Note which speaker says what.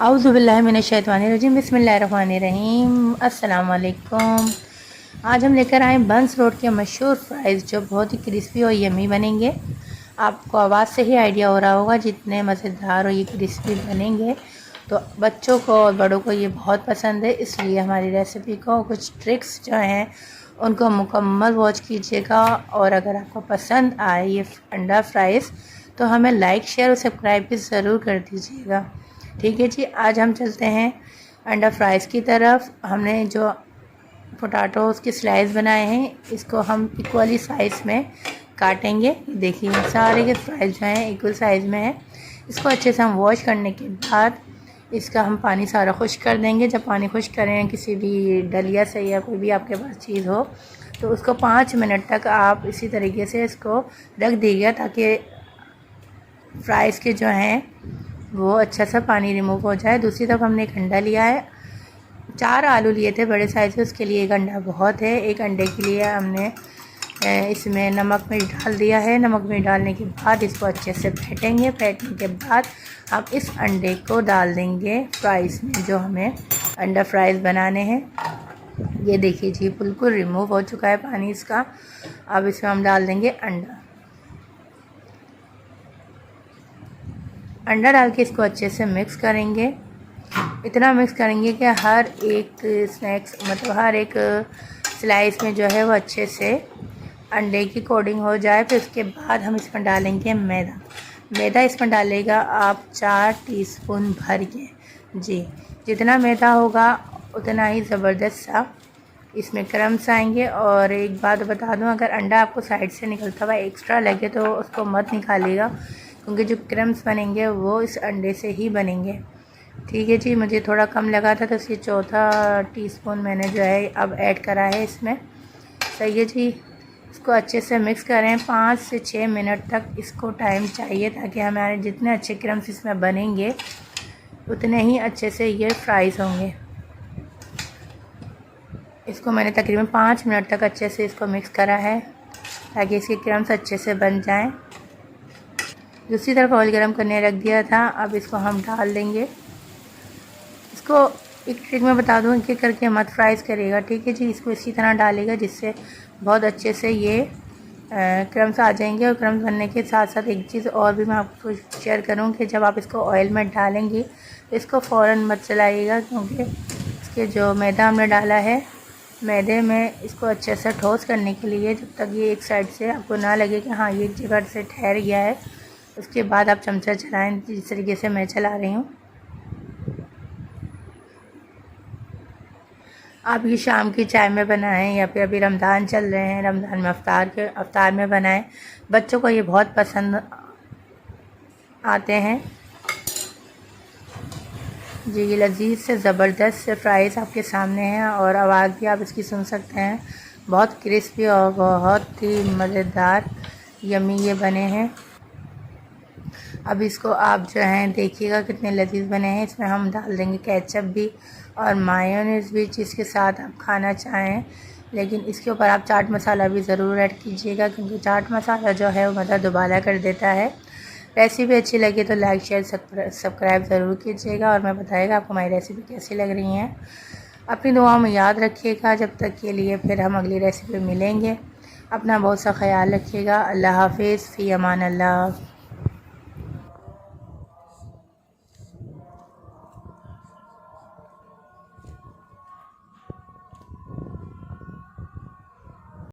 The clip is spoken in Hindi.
Speaker 1: औज़ुबिल्लाहिमिनश्शैतानिर्रजीम बिस्मिल्लाहिर्रहमानिर्रहीम। अस्सलाम वालेकुम। आज हम लेकर आए बंस रोड के मशहूर फ्राइज़ जो बहुत ही क्रिस्पी और यमी बनेंगे। आपको आवाज़ से ही आइडिया हो रहा होगा जितने मज़ेदार और ये क्रिस्पी बनेंगे। तो बच्चों को और बड़ों को ये बहुत पसंद है, इसलिए हमारी रेसिपी को कुछ ट्रिक्स जो हैं उनको मुकम्मल वॉच कीजिएगा। और अगर आपको पसंद आए ये अंडा फ्राइज़ तो हमें लाइक शेयर और सब्सक्राइब भी ज़रूर कर दीजिएगा। ठीक है जी, आज हम चलते हैं अंडा फ्राइज़ की तरफ। हमने जो पोटैटोज़ के स्लाइस बनाए हैं इसको हम इक्वली साइज़ में काटेंगे। देखिए सारे के फ्राइज़ जो हैं इक्वल साइज़ में है। इसको अच्छे से हम वॉश करने के बाद इसका हम पानी सारा खुश्क कर देंगे। जब पानी खुश्क करें किसी भी डलिया से या कोई भी आपके पास चीज़ हो तो उसको 5 मिनट तक आप इसी तरीके से इसको रख दीजिए ताकि फ्राइज़ के जो हैं वो अच्छा सा पानी रिमूव हो जाए। दूसरी तरफ हमने एक अंडा लिया है, 4 आलू लिए थे बड़े साइज़ के, उसके लिए एक अंडा बहुत है। एक अंडे के लिए हमने इसमें नमक मिर्च डाल दिया है। नमक मिर्च डालने के बाद इसको अच्छे से फेंटेंगे। फेंटने के बाद हम इस अंडे को डाल देंगे फ्राइज़ में, जो हमें अंडा फ्राइज़ बनाने हैं। ये देखिए जी बिल्कुल रिमूव हो चुका है पानी इसका। अब इसमें हम डाल देंगे अंडा डाल के इसको अच्छे से मिक्स करेंगे। इतना मिक्स करेंगे कि हर एक स्नैक्स मतलब हर एक स्लाइस में जो है वो अच्छे से अंडे की कोटिंग हो जाए। फिर उसके बाद हम इसमें डालेंगे मैदा इसमें डालेगा आप 4 टीस्पून भर के। जी, जितना मैदा होगा उतना ही ज़बरदस्त सा इसमें क्रम्स आएंगे। और एक बात बता दूं, अगर अंडा आपको साइड से निकलता हुआ एक्स्ट्रा लगे तो उसको मत निकालिएगा, क्योंकि जो क्रम्स बनेंगे वो इस अंडे से ही बनेंगे। ठीक है जी, मुझे थोड़ा कम लगा था तो इसलिए 4था टीस्पून मैंने जो है अब ऐड करा है इसमें। सही है जी, इसको अच्छे से मिक्स करें। 5 से 6 मिनट तक इसको टाइम चाहिए ताकि हमारे जितने अच्छे क्रम्स इसमें बनेंगे उतने ही अच्छे से ये फ्राइज़ होंगे। इसको मैंने तकरीबन 5 मिनट तक अच्छे से इसको मिक्स करा है ताकि इसके क्रम्स अच्छे से बन जाएं। दूसरी तरफ ऑयल गरम करने रख दिया था, अब इसको हम डाल देंगे। इसको एक ट्रिक मैं बता दूं कि करके मत फ्राइज़ करेगा, ठीक है जी। इसको इसी तरह डालेगा जिससे बहुत अच्छे से ये क्रम्स आ जाएंगे। और क्रम्स बनने के साथ साथ एक चीज़ और भी मैं आपको शेयर करूं कि जब आप इसको ऑयल में डालेंगे तो इसको फ़ौरन मत चलाइएगा, क्योंकि इसके जो मैदा हमने डाला है मैदे में इसको अच्छे से ठोस करने के लिए जब तक ये एक साइड से आपको ना लगे कि हाँ ये एक जगह से ठहर गया है, उसके बाद आप चमचा चलाएं जिस तरीके से मैं चला रही हूँ। आप ये शाम की चाय में बनाएं या फिर अभी रमज़ान चल रहे हैं, रमज़ान में अफ्तार में बनाएं। बच्चों को ये बहुत पसंद आते हैं जी। ये लजीज से ज़बरदस्त से फ्राइज़ आपके सामने हैं और आवाज़ भी आप इसकी सुन सकते हैं। बहुत क्रिस्पी और बहुत ही मज़ेदार यमी ये बने हैं। अब इसको आप जो हैं देखिएगा कितने लजीज बने हैं। इसमें हम डाल देंगे केचप भी और मायोनीज़ भी, जिसके साथ आप खाना चाहें। लेकिन इसके ऊपर आप चाट मसाला भी ज़रूर ऐड कीजिएगा, क्योंकि चाट मसाला जो है वो मतलब दोबारा कर देता है। रेसिपी अच्छी लगी तो लाइक शेयर सब्सक्राइब ज़रूर कीजिएगा और मैं बताइएगा आपको हमारी रेसिपी कैसी लग रही हैं। अपनी दुआओं में याद रखिएगा। जब तक के लिए फिर हम अगली रेसिपी मिलेंगे। अपना बहुत सा ख्याल रखिएगा। अल्लाह हाफिज़, फ़ी अमान अल्लाह।